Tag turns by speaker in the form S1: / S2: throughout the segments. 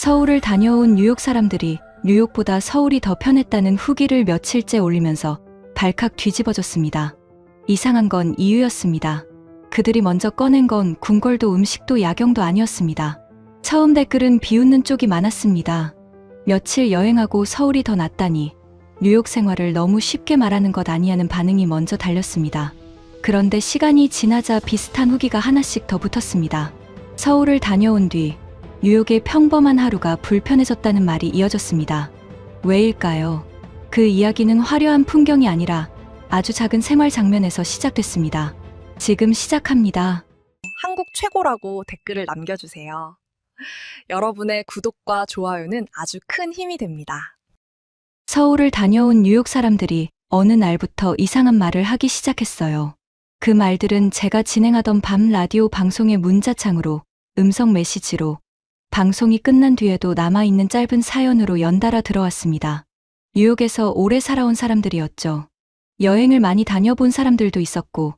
S1: 서울을 다녀온 뉴욕 사람들이 뉴욕보다 서울이 더 편했다는 후기를 며칠째 올리면서 발칵 뒤집어졌습니다. 이상한 건 이유였습니다. 그들이 먼저 꺼낸 건 궁궐도 음식도 야경도 아니었습니다. 처음 댓글은 비웃는 쪽이 많았습니다. 며칠 여행하고 서울이 더 낫다니 뉴욕 생활을 너무 쉽게 말하는 것 아니냐는 반응이 먼저 달렸습니다. 그런데 시간이 지나자 비슷한 후기가 하나씩 더 붙었습니다. 서울을 다녀온 뒤 뉴욕의 평범한 하루가 불편해졌다는 말이 이어졌습니다. 왜일까요? 그 이야기는 화려한 풍경이 아니라 아주 작은 생활 장면에서 시작됐습니다. 지금 시작합니다.
S2: 한국 최고라고 댓글을 남겨주세요. 여러분의 구독과 좋아요는 아주 큰 힘이 됩니다.
S1: 서울을 다녀온 뉴욕 사람들이 어느 날부터 이상한 말을 하기 시작했어요. 그 말들은 제가 진행하던 밤 라디오 방송의 문자창으로, 음성 메시지로, 방송이 끝난 뒤에도 남아있는 짧은 사연으로 연달아 들어왔습니다. 뉴욕에서 오래 살아온 사람들이었죠. 여행을 많이 다녀본 사람들도 있었고,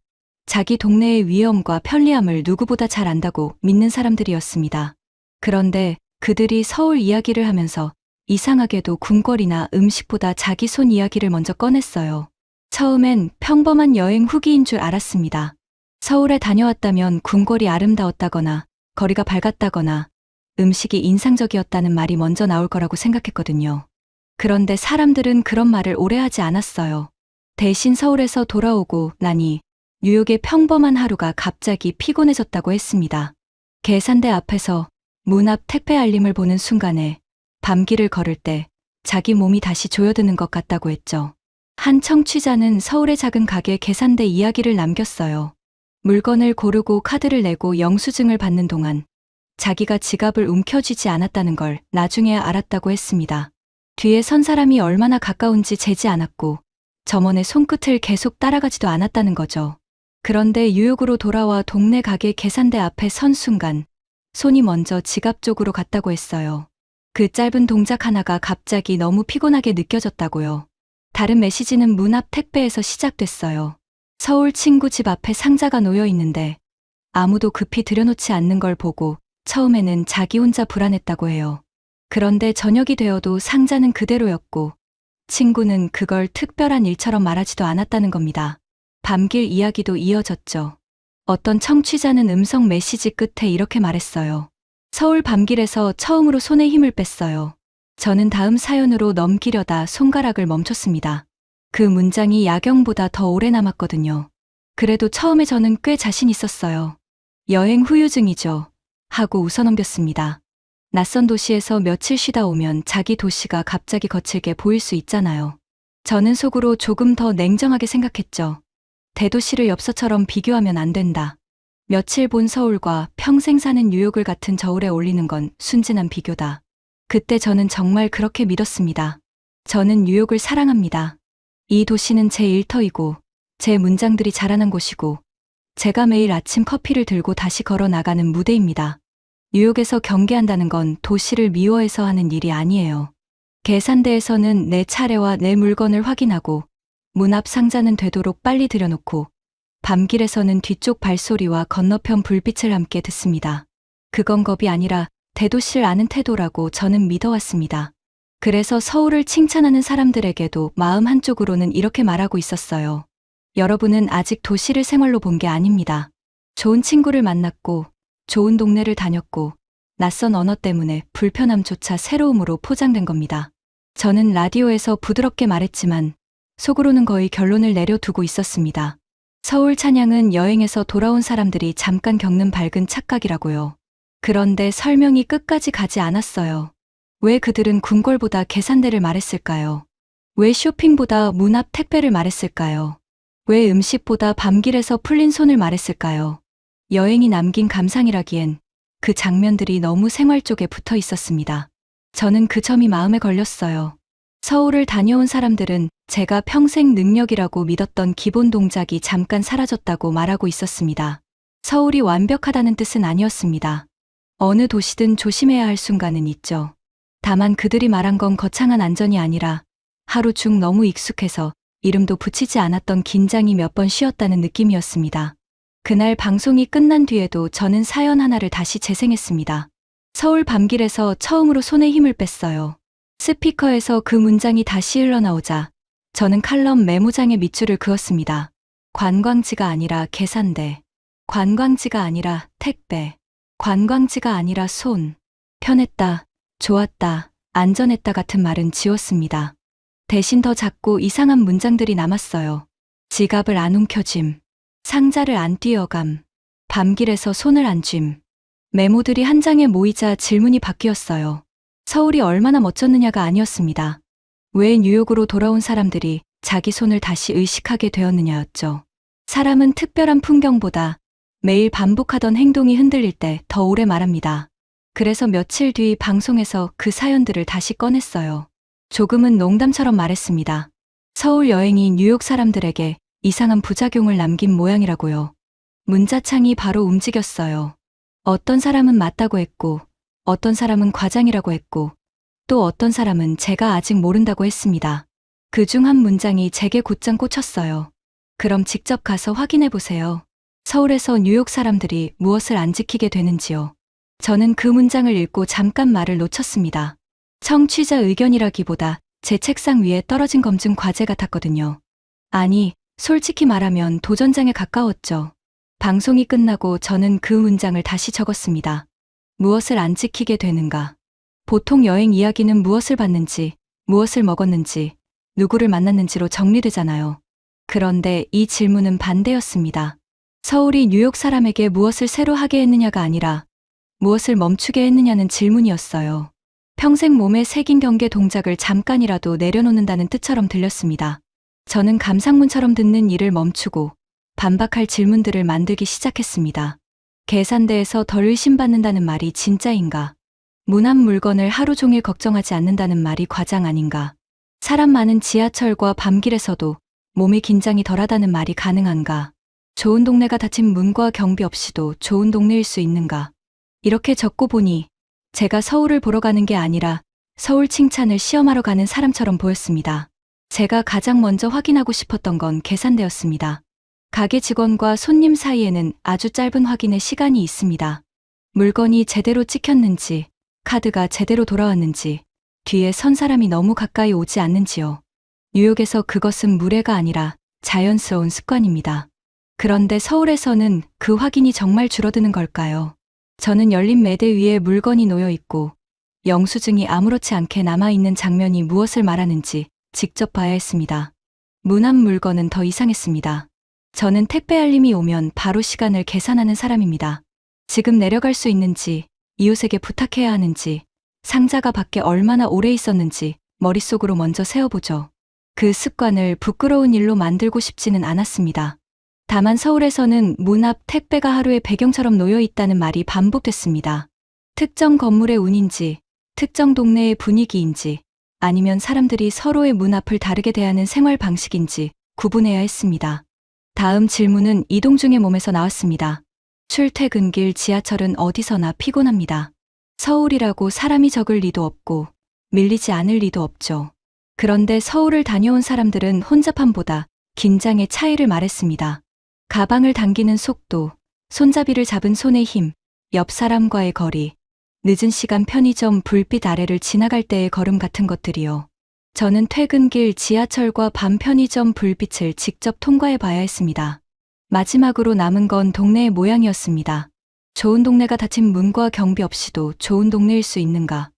S1: 자기 동네의 위험과 편리함을 누구보다 잘 안다고 믿는 사람들이었습니다. 그런데 그들이 서울 이야기를 하면서 이상하게도 궁궐이나 음식보다 자기 손 이야기를 먼저 꺼냈어요. 처음엔 평범한 여행 후기인 줄 알았습니다. 서울에 다녀왔다면 궁궐이 아름다웠다거나 거리가 밝았다거나 음식이 인상적이었다는 말이 먼저 나올 거라고 생각했거든요. 그런데 사람들은 그런 말을 오래 하지 않았어요. 대신 서울에서 돌아오고 나니 뉴욕의 평범한 하루가 갑자기 피곤해졌다고 했습니다. 계산대 앞에서 문 앞 택배 알림을 보는 순간에 밤길을 걸을 때 자기 몸이 다시 조여드는 것 같다고 했죠. 한 청취자는 서울의 작은 가게 계산대 이야기를 남겼어요. 물건을 고르고 카드를 내고 영수증을 받는 동안 자기가 지갑을 움켜쥐지 않았다는 걸 나중에 알았다고 했습니다. 뒤에 선 사람이 얼마나 가까운지 재지 않았고 점원의 손끝을 계속 따라가지도 않았다는 거죠. 그런데 뉴욕으로 돌아와 동네 가게 계산대 앞에 선 순간 손이 먼저 지갑 쪽으로 갔다고 했어요. 그 짧은 동작 하나가 갑자기 너무 피곤하게 느껴졌다고요. 다른 메시지는 문 앞 택배에서 시작됐어요. 서울 친구 집 앞에 상자가 놓여 있는데 아무도 급히 들여놓지 않는 걸 보고 처음에는 자기 혼자 불안했다고 해요. 그런데 저녁이 되어도 상자는 그대로였고 친구는 그걸 특별한 일처럼 말하지도 않았다는 겁니다. 밤길 이야기도 이어졌죠. 어떤 청취자는 음성 메시지 끝에 이렇게 말했어요. 서울 밤길에서 처음으로 손에 힘을 뺐어요. 저는 다음 사연으로 넘기려다 손가락을 멈췄습니다. 그 문장이 야경보다 더 오래 남았거든요. 그래도 처음에 저는 꽤 자신 있었어요. 여행 후유증이죠. 하고 웃어넘겼습니다. 낯선 도시에서 며칠 쉬다 오면 자기 도시가 갑자기 거칠게 보일 수 있잖아요. 저는 속으로 조금 더 냉정하게 생각했죠. 대도시를 엽서처럼 비교하면 안 된다. 며칠 본 서울과 평생 사는 뉴욕을 같은 저울에 올리는 건 순진한 비교다. 그때 저는 정말 그렇게 믿었습니다. 저는 뉴욕을 사랑합니다. 이 도시는 제 일터이고 제 문장들이 자라난 곳이고 제가 매일 아침 커피를 들고 다시 걸어 나가는 무대입니다. 뉴욕에서 경계한다는 건 도시를 미워해서 하는 일이 아니에요. 계산대에서는 내 차례와 내 물건을 확인하고 문 앞 상자는 되도록 빨리 들여놓고 밤길에서는 뒤쪽 발소리와 건너편 불빛을 함께 듣습니다. 그건 겁이 아니라 대도시를 아는 태도라고 저는 믿어왔습니다. 그래서 서울을 칭찬하는 사람들에게도 마음 한쪽으로는 이렇게 말하고 있었어요. 여러분은 아직 도시를 생활로 본 게 아닙니다. 좋은 친구를 만났고 좋은 동네를 다녔고 낯선 언어 때문에 불편함조차 새로움으로 포장된 겁니다. 저는 라디오에서 부드럽게 말했지만 속으로는 거의 결론을 내려두고 있었습니다. 서울 찬양은 여행에서 돌아온 사람들이 잠깐 겪는 밝은 착각이라고요. 그런데 설명이 끝까지 가지 않았어요. 왜 그들은 궁궐보다 계산대를 말했을까요? 왜 쇼핑보다 문 앞 택배를 말했을까요? 왜 음식보다 밤길에서 풀린 손을 말했을까요? 여행이 남긴 감상이라기엔 그 장면들이 너무 생활 쪽에 붙어 있었습니다. 저는 그 점이 마음에 걸렸어요. 서울을 다녀온 사람들은 제가 평생 능력이라고 믿었던 기본 동작이 잠깐 사라졌다고 말하고 있었습니다. 서울이 완벽하다는 뜻은 아니었습니다. 어느 도시든 조심해야 할 순간은 있죠. 다만 그들이 말한 건 거창한 안전이 아니라 하루 중 너무 익숙해서 이름도 붙이지 않았던 긴장이 몇 번 쉬었다는 느낌이었습니다. 그날 방송이 끝난 뒤에도 저는 사연 하나를 다시 재생했습니다. 서울 밤길에서 처음으로 손에 힘을 뺐어요. 스피커에서 그 문장이 다시 흘러나오자 저는 칼럼 메모장에 밑줄을 그었습니다. 관광지가 아니라 계산대. 관광지가 아니라 택배. 관광지가 아니라 손. 편했다, 좋았다, 안전했다 같은 말은 지웠습니다. 대신 더 작고 이상한 문장들이 남았어요. 지갑을 안 움켜짐. 상자를 안 뛰어감. 밤길에서 손을 안 쥬. 메모들이 한 장에 모이자 질문이 바뀌었어요. 서울이 얼마나 멋졌느냐가 아니었습니다. 왜 뉴욕으로 돌아온 사람들이 자기 손을 다시 의식하게 되었느냐였죠. 사람은 특별한 풍경보다 매일 반복하던 행동이 흔들릴 때 더 오래 말합니다. 그래서 며칠 뒤 방송에서 그 사연들을 다시 꺼냈어요. 조금은 농담처럼 말했습니다. 서울 여행이 뉴욕 사람들에게 이상한 부작용을 남긴 모양이라고요. 문자창이 바로 움직였어요. 어떤 사람은 맞다고 했고, 어떤 사람은 과장이라고 했고, 또 어떤 사람은 제가 아직 모른다고 했습니다. 그중 한 문장이 제게 곧장 꽂혔어요. 그럼 직접 가서 확인해 보세요. 서울에서 뉴욕 사람들이 무엇을 안 지키게 되는지요. 저는 그 문장을 읽고 잠깐 말을 놓쳤습니다. 청취자 의견이라기보다 제 책상 위에 떨어진 검증 과제 같았거든요. 아니, 솔직히 말하면 도전장에 가까웠죠. 방송이 끝나고 저는 그 문장을 다시 적었습니다. 무엇을 안 지키게 되는가? 보통 여행 이야기는 무엇을 봤는지, 무엇을 먹었는지, 누구를 만났는지로 정리되잖아요. 그런데 이 질문은 반대였습니다. 서울이 뉴욕 사람에게 무엇을 새로 하게 했느냐가 아니라 무엇을 멈추게 했느냐는 질문이었어요. 평생 몸에 새긴 경계 동작을 잠깐이라도 내려놓는다는 뜻처럼 들렸습니다. 저는 감상문처럼 듣는 일을 멈추고 반박할 질문들을 만들기 시작했습니다. 계산대에서 덜 의심받는다는 말이 진짜인가? 무난 물건을 하루 종일 걱정하지 않는다는 말이 과장 아닌가? 사람 많은 지하철과 밤길에서도 몸의 긴장이 덜하다는 말이 가능한가? 좋은 동네가 닫힌 문과 경비 없이도 좋은 동네일 수 있는가? 이렇게 적고 보니 제가 서울을 보러 가는 게 아니라 서울 칭찬을 시험하러 가는 사람처럼 보였습니다. 제가 가장 먼저 확인하고 싶었던 건 계산대였습니다. 가게 직원과 손님 사이에는 아주 짧은 확인의 시간이 있습니다. 물건이 제대로 찍혔는지, 카드가 제대로 돌아왔는지, 뒤에 선 사람이 너무 가까이 오지 않는지요. 뉴욕에서 그것은 무례가 아니라 자연스러운 습관입니다. 그런데 서울에서는 그 확인이 정말 줄어드는 걸까요? 저는 열린 매대 위에 물건이 놓여 있고 영수증이 아무렇지 않게 남아있는 장면이 무엇을 말하는지 직접 봐야 했습니다. 무난 물건은 더 이상했습니다. 저는 택배 알림이 오면 바로 시간을 계산하는 사람입니다. 지금 내려갈 수 있는지, 이웃에게 부탁해야 하는지, 상자가 밖에 얼마나 오래 있었는지 머릿속으로 먼저 세어보죠. 그 습관을 부끄러운 일로 만들고 싶지는 않았습니다. 다만 서울에서는 문 앞 택배가 하루의 배경처럼 놓여 있다는 말이 반복됐습니다. 특정 건물의 운인지, 특정 동네의 분위기인지, 아니면 사람들이 서로의 문 앞을 다르게 대하는 생활 방식인지 구분해야 했습니다. 다음 질문은 이동 중의 몸에서 나왔습니다. 출퇴근길 지하철은 어디서나 피곤합니다. 서울이라고 사람이 적을 리도 없고 밀리지 않을 리도 없죠. 그런데 서울을 다녀온 사람들은 혼잡함보다 긴장의 차이를 말했습니다. 가방을 당기는 속도, 손잡이를 잡은 손의 힘, 옆 사람과의 거리, 늦은 시간 편의점 불빛 아래를 지나갈 때의 걸음 같은 것들이요. 저는 퇴근길 지하철과 밤 편의점 불빛을 직접 통과해 봐야 했습니다. 마지막으로 남은 건 동네의 모양이었습니다. 좋은 동네가 닫힌 문과 경비 없이도 좋은 동네일 수 있는가?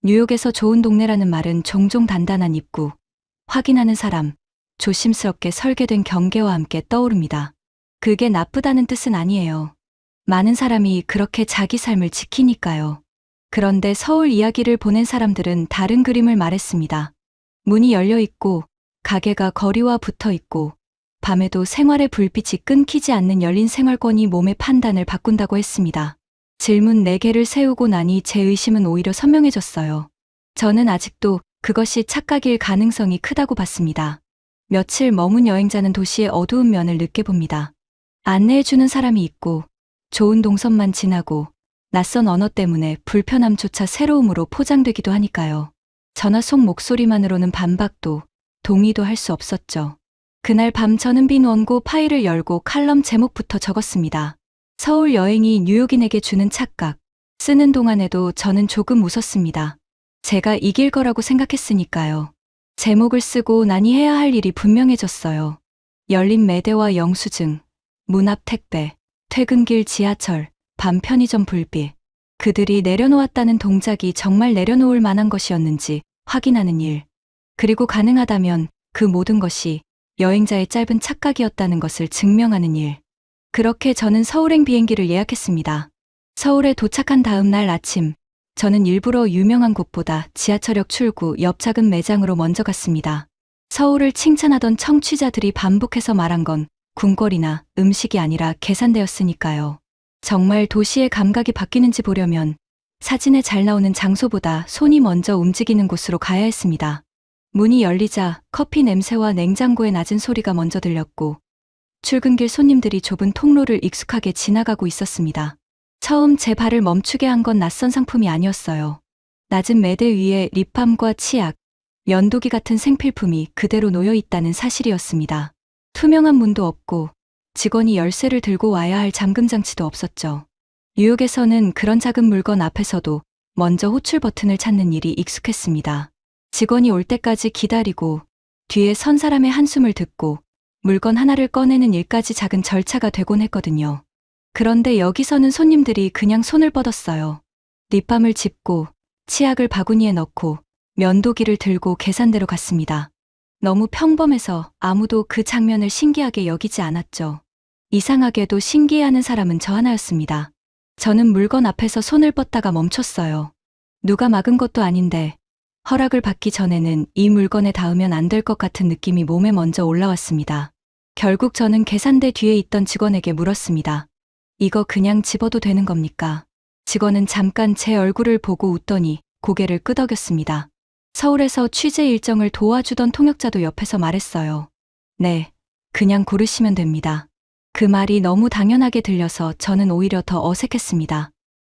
S1: 뉴욕에서 좋은 동네라는 말은 종종 단단한 입구, 확인하는 사람, 조심스럽게 설계된 경계와 함께 떠오릅니다. 그게 나쁘다는 뜻은 아니에요. 많은 사람이 그렇게 자기 삶을 지키니까요. 그런데 서울 이야기를 보낸 사람들은 다른 그림을 말했습니다. 문이 열려 있고, 가게가 거리와 붙어 있고, 밤에도 생활의 불빛이 끊기지 않는 열린 생활권이 몸의 판단을 바꾼다고 했습니다. 질문 4개를 세우고 나니 제 의심은 오히려 선명해졌어요. 저는 아직도 그것이 착각일 가능성이 크다고 봤습니다. 며칠 머문 여행자는 도시의 어두운 면을 느껴봅니다. 안내해주는 사람이 있고, 좋은 동선만 지나고, 낯선 언어 때문에 불편함조차 새로움으로 포장되기도 하니까요. 전화 속 목소리만으로는 반박도, 동의도 할 수 없었죠. 그날 밤 저는 빈 원고 파일을 열고 칼럼 제목부터 적었습니다. 서울 여행이 뉴욕인에게 주는 착각, 쓰는 동안에도 저는 조금 웃었습니다. 제가 이길 거라고 생각했으니까요. 제목을 쓰고 나니 해야 할 일이 분명해졌어요. 열린 매대와 영수증, 문 앞 택배, 퇴근길 지하철, 밤 편의점 불빛. 그들이 내려놓았다는 동작이 정말 내려놓을 만한 것이었는지 확인하는 일. 그리고 가능하다면 그 모든 것이 여행자의 짧은 착각이었다는 것을 증명하는 일. 그렇게 저는 서울행 비행기를 예약했습니다. 서울에 도착한 다음 날 아침, 저는 일부러 유명한 곳보다 지하철역 출구 옆 작은 매장으로 먼저 갔습니다. 서울을 칭찬하던 청취자들이 반복해서 말한 건 궁궐이나 음식이 아니라 계산대였으니까요. 정말 도시의 감각이 바뀌는지 보려면 사진에 잘 나오는 장소보다 손이 먼저 움직이는 곳으로 가야 했습니다. 문이 열리자 커피 냄새와 냉장고의 낮은 소리가 먼저 들렸고 출근길 손님들이 좁은 통로를 익숙하게 지나가고 있었습니다. 처음 제 발을 멈추게 한 건 낯선 상품이 아니었어요. 낮은 매대 위에 립밤과 치약, 면도기 같은 생필품이 그대로 놓여 있다는 사실이었습니다. 투명한 문도 없고 직원이 열쇠를 들고 와야 할 잠금 장치도 없었죠. 뉴욕에서는 그런 작은 물건 앞에서도 먼저 호출 버튼을 찾는 일이 익숙했습니다. 직원이 올 때까지 기다리고 뒤에 선 사람의 한숨을 듣고 물건 하나를 꺼내는 일까지 작은 절차가 되곤 했거든요. 그런데 여기서는 손님들이 그냥 손을 뻗었어요. 립밤을 짚고 치약을 바구니에 넣고 면도기를 들고 계산대로 갔습니다. 너무 평범해서 아무도 그 장면을 신기하게 여기지 않았죠. 이상하게도 신기해하는 사람은 저 하나였습니다. 저는 물건 앞에서 손을 뻗다가 멈췄어요. 누가 막은 것도 아닌데 허락을 받기 전에는 이 물건에 닿으면 안 될 것 같은 느낌이 몸에 먼저 올라왔습니다. 결국 저는 계산대 뒤에 있던 직원에게 물었습니다. 이거 그냥 집어도 되는 겁니까? 직원은 잠깐 제 얼굴을 보고 웃더니 고개를 끄덕였습니다. 서울에서 취재 일정을 도와주던 통역자도 옆에서 말했어요. 네, 그냥 고르시면 됩니다. 그 말이 너무 당연하게 들려서 저는 오히려 더 어색했습니다.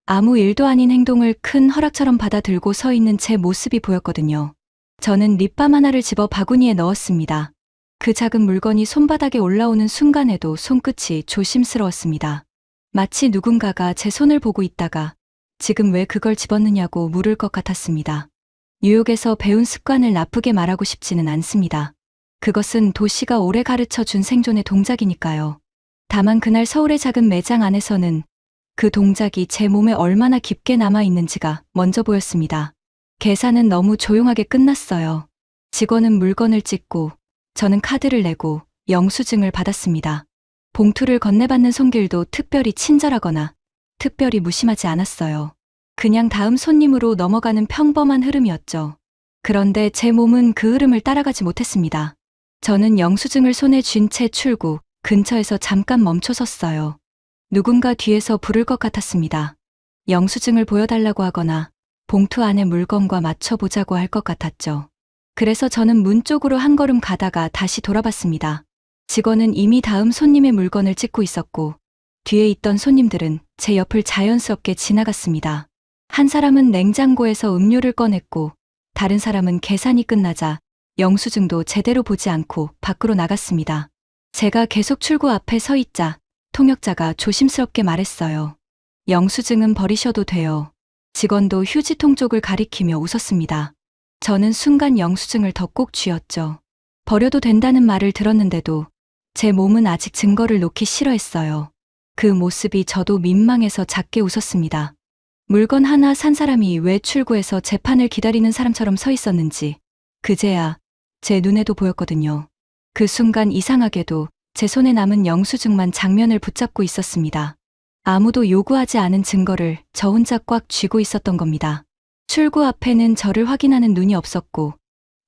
S1: 아무 일도 아닌 행동을 큰 허락처럼 받아들고 서 있는 제 모습이 보였거든요. 저는 립밤 하나를 집어 바구니에 넣었습니다. 그 작은 물건이 손바닥에 올라오는 순간에도 손끝이 조심스러웠습니다. 마치 누군가가 제 손을 보고 있다가 지금 왜 그걸 집었느냐고 물을 것 같았습니다. 뉴욕에서 배운 습관을 나쁘게 말하고 싶지는 않습니다. 그것은 도시가 오래 가르쳐 준 생존의 동작이니까요. 다만 그날 서울의 작은 매장 안에서는 그 동작이 제 몸에 얼마나 깊게 남아 있는지가 먼저 보였습니다. 계산은 너무 조용하게 끝났어요. 직원은 물건을 찍고 저는 카드를 내고 영수증을 받았습니다. 봉투를 건네받는 손길도 특별히 친절하거나 특별히 무심하지 않았어요. 그냥 다음 손님으로 넘어가는 평범한 흐름이었죠. 그런데 제 몸은 그 흐름을 따라가지 못했습니다. 저는 영수증을 손에 쥔 채 출구 근처에서 잠깐 멈춰 섰어요. 누군가 뒤에서 부를 것 같았습니다. 영수증을 보여달라고 하거나 봉투 안에 물건과 맞춰보자고 할 것 같았죠. 그래서 저는 문 쪽으로 한 걸음 가다가 다시 돌아봤습니다. 직원은 이미 다음 손님의 물건을 찍고 있었고 뒤에 있던 손님들은 제 옆을 자연스럽게 지나갔습니다. 한 사람은 냉장고에서 음료를 꺼냈고 다른 사람은 계산이 끝나자 영수증도 제대로 보지 않고 밖으로 나갔습니다. 제가 계속 출구 앞에 서 있자 통역자가 조심스럽게 말했어요. 영수증은 버리셔도 돼요. 직원도 휴지통 쪽을 가리키며 웃었습니다. 저는 순간 영수증을 더 꼭 쥐었죠. 버려도 된다는 말을 들었는데도 제 몸은 아직 증거를 놓기 싫어했어요. 그 모습이 저도 민망해서 작게 웃었습니다. 물건 하나 산 사람이 왜 출구에서 재판을 기다리는 사람처럼 서 있었는지 그제야 제 눈에도 보였거든요. 그 순간 이상하게도 제 손에 남은 영수증만 장면을 붙잡고 있었습니다. 아무도 요구하지 않은 증거를 저 혼자 꽉 쥐고 있었던 겁니다. 출구 앞에는 저를 확인하는 눈이 없었고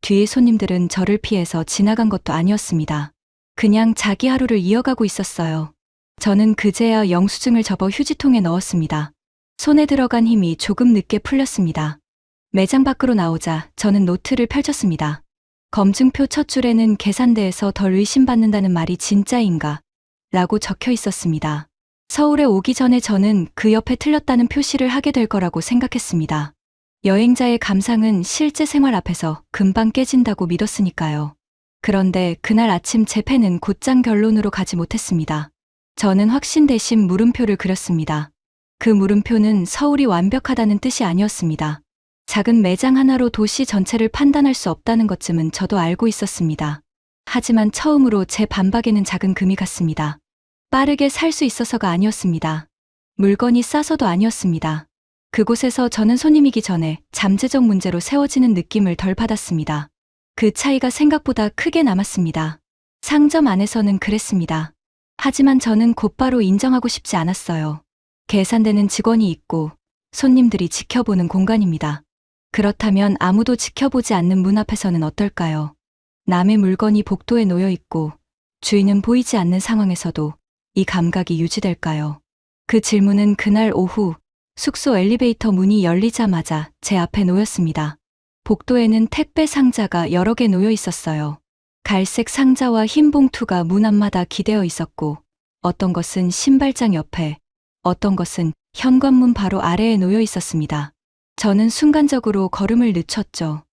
S1: 뒤의 손님들은 저를 피해서 지나간 것도 아니었습니다. 그냥 자기 하루를 이어가고 있었어요. 저는 그제야 영수증을 접어 휴지통에 넣었습니다. 손에 들어간 힘이 조금 늦게 풀렸습니다. 매장 밖으로 나오자 저는 노트를 펼쳤습니다. 검증표 첫 줄에는 계산대에서 덜 의심받는다는 말이 진짜인가? 라고 적혀 있었습니다. 서울에 오기 전에 저는 그 옆에 틀렸다는 표시를 하게 될 거라고 생각했습니다. 여행자의 감상은 실제 생활 앞에서 금방 깨진다고 믿었으니까요. 그런데 그날 아침 제 펜은 곧장 결론으로 가지 못했습니다. 저는 확신 대신 물음표를 그렸습니다. 그 물음표는 서울이 완벽하다는 뜻이 아니었습니다. 작은 매장 하나로 도시 전체를 판단할 수 없다는 것쯤은 저도 알고 있었습니다. 하지만 처음으로 제 반박에는 작은 금이 갔습니다. 빠르게 살 수 있어서가 아니었습니다. 물건이 싸서도 아니었습니다. 그곳에서 저는 손님이기 전에 잠재적 문제로 세워지는 느낌을 덜 받았습니다. 그 차이가 생각보다 크게 남았습니다. 상점 안에서는 그랬습니다. 하지만 저는 곧바로 인정하고 싶지 않았어요. 계산대는 직원이 있고 손님들이 지켜보는 공간입니다. 그렇다면 아무도 지켜보지 않는 문 앞에서는 어떨까요? 남의 물건이 복도에 놓여 있고 주인은 보이지 않는 상황에서도 이 감각이 유지될까요? 그 질문은 그날 오후 숙소 엘리베이터 문이 열리자마자 제 앞에 놓였습니다. 복도에는 택배 상자가 여러 개 놓여 있었어요. 갈색 상자와 흰 봉투가 문 앞마다 기대어 있었고 어떤 것은 신발장 옆에, 어떤 것은 현관문 바로 아래에 놓여 있었습니다. 저는 순간적으로 걸음을 늦췄죠.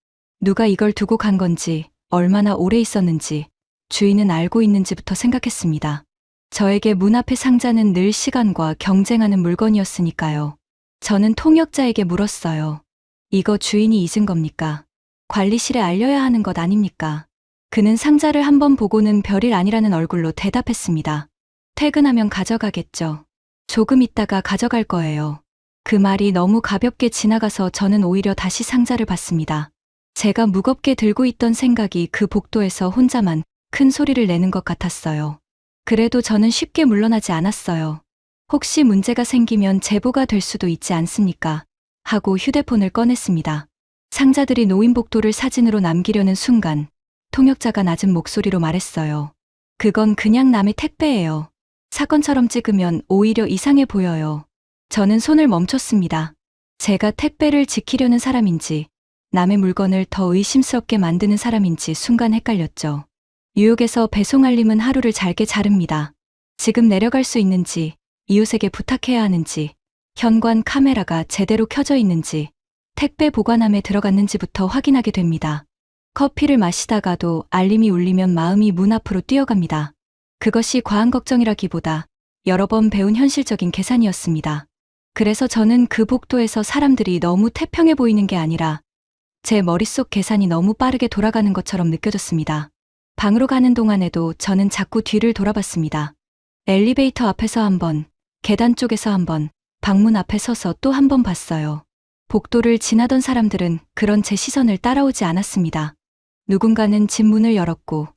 S1: 누가 이걸 두고 간 건지, 얼마나 오래 있었는지, 주인은 알고 있는지부터 생각했습니다. 저에게 문 앞의 상자는 늘 시간과 경쟁하는 물건이었으니까요. 저는 통역자에게 물었어요. 이거 주인이 잊은 겁니까? 관리실에 알려야 하는 것 아닙니까? 그는 상자를 한번 보고는 별일 아니라는 얼굴로 대답했습니다. 퇴근하면 가져가겠죠. 조금 있다가 가져갈 거예요. 그 말이 너무 가볍게 지나가서 저는 오히려 다시 상자를 봤습니다. 제가 무겁게 들고 있던 생각이 그 복도에서 혼자만 큰 소리를 내는 것 같았어요. 그래도 저는 쉽게 물러나지 않았어요. 혹시 문제가 생기면 제보가 될 수도 있지 않습니까? 하고 휴대폰을 꺼냈습니다. 상자들이 놓인 복도를 사진으로 남기려는 순간 통역자가 낮은 목소리로 말했어요. 그건 그냥 남의 택배예요. 사건처럼 찍으면 오히려 이상해 보여요. 저는 손을 멈췄습니다. 제가 택배를 지키려는 사람인지 남의 물건을 더 의심스럽게 만드는 사람인지 순간 헷갈렸죠. 뉴욕에서 배송 알림은 하루를 잘게 자릅니다. 지금 내려갈 수 있는지, 이웃에게 부탁해야 하는지, 현관 카메라가 제대로 켜져 있는지, 택배 보관함에 들어갔는지부터 확인하게 됩니다. 커피를 마시다가도 알림이 울리면 마음이 문 앞으로 뛰어갑니다. 그것이 과한 걱정이라기보다 여러 번 배운 현실적인 계산이었습니다. 그래서 저는 그 복도에서 사람들이 너무 태평해 보이는 게 아니라 제 머릿속 계산이 너무 빠르게 돌아가는 것처럼 느껴졌습니다. 방으로 가는 동안에도 저는 자꾸 뒤를 돌아봤습니다. 엘리베이터 앞에서 한 번, 계단 쪽에서 한 번, 방문 앞에 서서 또 한 번 봤어요. 복도를 지나던 사람들은 그런 제 시선을 따라오지 않았습니다. 누군가는 집 문을 열었고,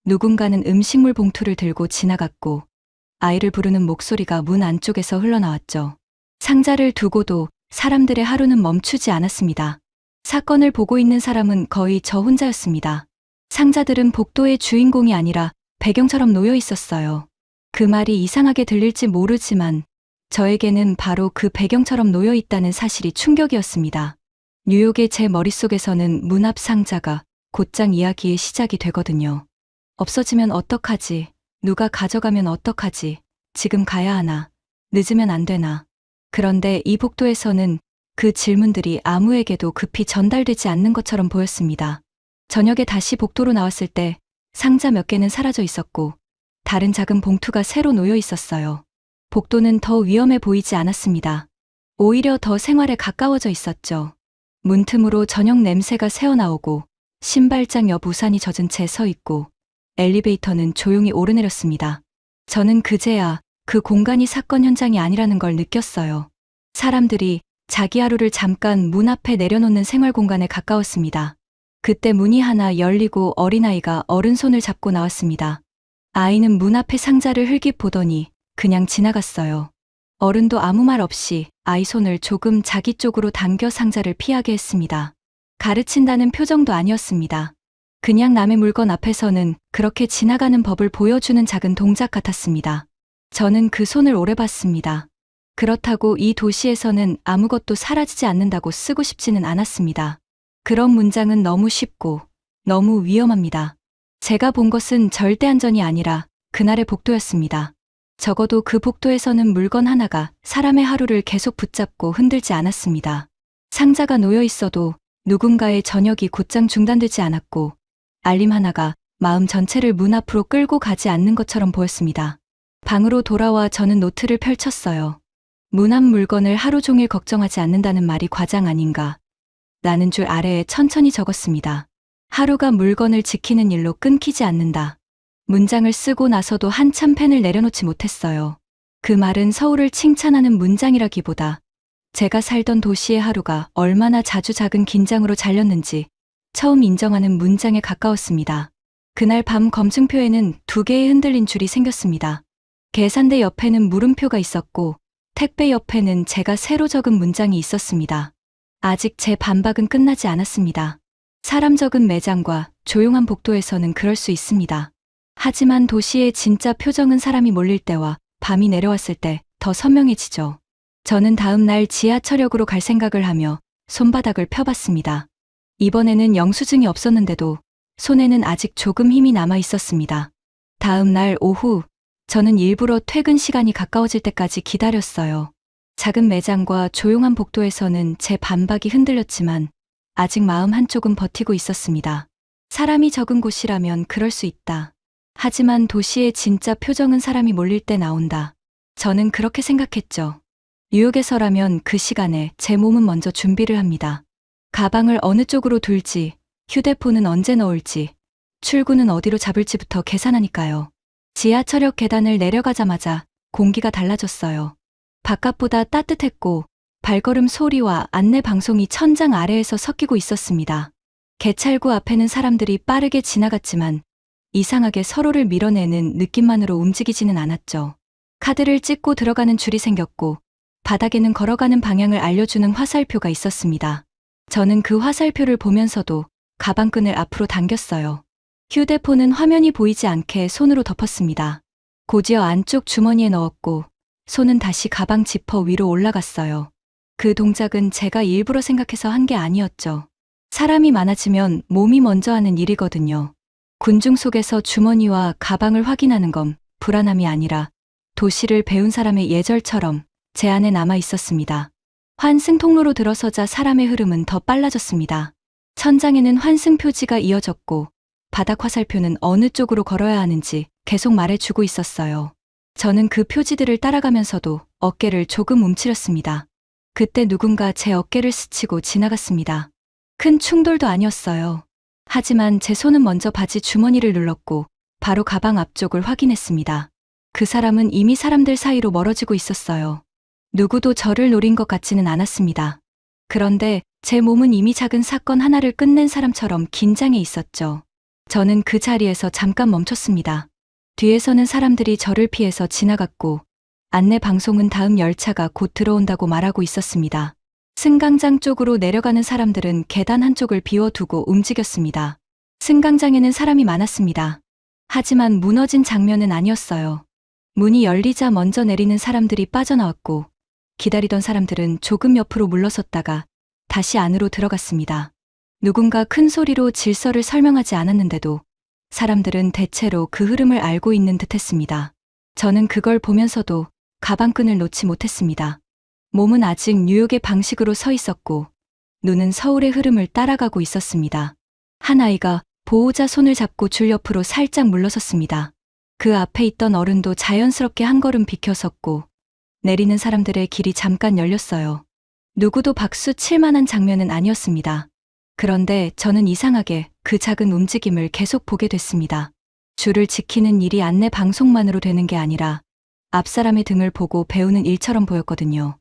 S1: 누군가는 음식물 봉투를 들고 지나갔고, 아이를 부르는 목소리가 문 안쪽에서 흘러나왔죠. 상자를 두고도 사람들의 하루는 멈추지 않았습니다. 사건을 보고 있는 사람은 거의 저 혼자였습니다. 상자들은 복도의 주인공이 아니라 배경처럼 놓여 있었어요. 그 말이 이상하게 들릴지 모르지만 저에게는 바로 그 배경처럼 놓여 있다는 사실이 충격이었습니다. 뉴욕의 제 머릿속에서는 문 앞 상자가 곧장 이야기의 시작이 되거든요. 없어지면 어떡하지? 누가 가져가면 어떡하지? 지금 가야 하나? 늦으면 안 되나? 그런데 이 복도에서는 그 질문들이 아무에게도 급히 전달되지 않는 것처럼 보였습니다. 저녁에 다시 복도로 나왔을 때 상자 몇 개는 사라져 있었고 다른 작은 봉투가 새로 놓여 있었어요. 복도는 더 위험해 보이지 않았습니다. 오히려 더 생활에 가까워져 있었죠. 문틈으로 저녁 냄새가 새어나오고 신발장 옆 우산이 젖은 채 서 있고 엘리베이터는 조용히 오르내렸습니다. 저는 그제야 그 공간이 사건 현장이 아니라는 걸 느꼈어요. 사람들이 자기 하루를 잠깐 문 앞에 내려놓는 생활 공간에 가까웠습니다. 그때 문이 하나 열리고 어린아이가 어른 손을 잡고 나왔습니다. 아이는 문 앞에 상자를 흘낏 보더니 그냥 지나갔어요. 어른도 아무 말 없이 아이 손을 조금 자기 쪽으로 당겨 상자를 피하게 했습니다. 가르친다는 표정도 아니었습니다. 그냥 남의 물건 앞에서는 그렇게 지나가는 법을 보여주는 작은 동작 같았습니다. 저는 그 손을 오래 봤습니다. 그렇다고 이 도시에서는 아무것도 사라지지 않는다고 쓰고 싶지는 않았습니다. 그런 문장은 너무 쉽고 너무 위험합니다. 제가 본 것은 절대 안전이 아니라 그날의 복도였습니다. 적어도 그 복도에서는 물건 하나가 사람의 하루를 계속 붙잡고 흔들지 않았습니다. 상자가 놓여 있어도 누군가의 저녁이 곧장 중단되지 않았고 알림 하나가 마음 전체를 문 앞으로 끌고 가지 않는 것처럼 보였습니다. 방으로 돌아와 저는 노트를 펼쳤어요. 무난 물건을 하루 종일 걱정하지 않는다는 말이 과장 아닌가. 라는 줄 아래에 천천히 적었습니다. 하루가 물건을 지키는 일로 끊기지 않는다. 문장을 쓰고 나서도 한참 펜을 내려놓지 못했어요. 그 말은 서울을 칭찬하는 문장이라기보다 제가 살던 도시의 하루가 얼마나 자주 작은 긴장으로 잘렸는지 처음 인정하는 문장에 가까웠습니다. 그날 밤 검증표에는 2개의 흔들린 줄이 생겼습니다. 계산대 옆에는 물음표가 있었고 택배 옆에는 제가 새로 적은 문장이 있었습니다. 아직 제 반박은 끝나지 않았습니다. 사람 적은 매장과 조용한 복도에서는 그럴 수 있습니다. 하지만 도시의 진짜 표정은 사람이 몰릴 때와 밤이 내려왔을 때 더 선명해지죠. 저는 다음 날 지하철역으로 갈 생각을 하며 손바닥을 펴봤습니다. 이번에는 영수증이 없었는데도 손에는 아직 조금 힘이 남아 있었습니다. 다음 날 오후, 저는 일부러 퇴근 시간이 가까워질 때까지 기다렸어요. 작은 매장과 조용한 복도에서는 제 반박이 흔들렸지만 아직 마음 한쪽은 버티고 있었습니다. 사람이 적은 곳이라면 그럴 수 있다. 하지만 도시의 진짜 표정은 사람이 몰릴 때 나온다. 저는 그렇게 생각했죠. 뉴욕에서라면 그 시간에 제 몸은 먼저 준비를 합니다. 가방을 어느 쪽으로 둘지, 휴대폰은 언제 넣을지, 출구는 어디로 잡을지부터 계산하니까요. 지하철역 계단을 내려가자마자 공기가 달라졌어요. 바깥보다 따뜻했고 발걸음 소리와 안내 방송이 천장 아래에서 섞이고 있었습니다. 개찰구 앞에는 사람들이 빠르게 지나갔지만 이상하게 서로를 밀어내는 느낌만으로 움직이지는 않았죠. 카드를 찍고 들어가는 줄이 생겼고 바닥에는 걸어가는 방향을 알려주는 화살표가 있었습니다. 저는 그 화살표를 보면서도 가방끈을 앞으로 당겼어요. 휴대폰은 화면이 보이지 않게 손으로 덮었습니다. 곧이어 안쪽 주머니에 넣었고 손은 다시 가방 지퍼 위로 올라갔어요. 그 동작은 제가 일부러 생각해서 한 게 아니었죠. 사람이 많아지면 몸이 먼저 하는 일이거든요. 군중 속에서 주머니와 가방을 확인하는 건 불안함이 아니라 도시를 배운 사람의 예절처럼 제 안에 남아 있었습니다. 환승 통로로 들어서자 사람의 흐름은 더 빨라졌습니다. 천장에는 환승 표지가 이어졌고 바닥 화살표는 어느 쪽으로 걸어야 하는지 계속 말해주고 있었어요. 저는 그 표지들을 따라가면서도 어깨를 조금 움츠렸습니다. 그때 누군가 제 어깨를 스치고 지나갔습니다. 큰 충돌도 아니었어요. 하지만 제 손은 먼저 바지 주머니를 눌렀고 바로 가방 앞쪽을 확인했습니다. 그 사람은 이미 사람들 사이로 멀어지고 있었어요. 누구도 저를 노린 것 같지는 않았습니다. 그런데 제 몸은 이미 작은 사건 하나를 끝낸 사람처럼 긴장해 있었죠. 저는 그 자리에서 잠깐 멈췄습니다. 뒤에서는 사람들이 저를 피해서 지나갔고 안내 방송은 다음 열차가 곧 들어온다고 말하고 있었습니다. 승강장 쪽으로 내려가는 사람들은 계단 한쪽을 비워두고 움직였습니다. 승강장에는 사람이 많았습니다. 하지만 무너진 장면은 아니었어요. 문이 열리자 먼저 내리는 사람들이 빠져나왔고 기다리던 사람들은 조금 옆으로 물러섰다가 다시 안으로 들어갔습니다. 누군가 큰 소리로 질서를 설명하지 않았는데도 사람들은 대체로 그 흐름을 알고 있는 듯했습니다. 저는 그걸 보면서도 가방끈을 놓지 못했습니다. 몸은 아직 뉴욕의 방식으로 서 있었고 눈은 서울의 흐름을 따라가고 있었습니다. 한 아이가 보호자 손을 잡고 줄 옆으로 살짝 물러섰습니다. 그 앞에 있던 어른도 자연스럽게 한 걸음 비켜섰고 내리는 사람들의 길이 잠깐 열렸어요. 누구도 박수 칠 만한 장면은 아니었습니다. 그런데 저는 이상하게 그 작은 움직임을 계속 보게 됐습니다. 줄을 지키는 일이 안내 방송만으로 되는 게 아니라 앞 사람의 등을 보고 배우는 일처럼 보였거든요.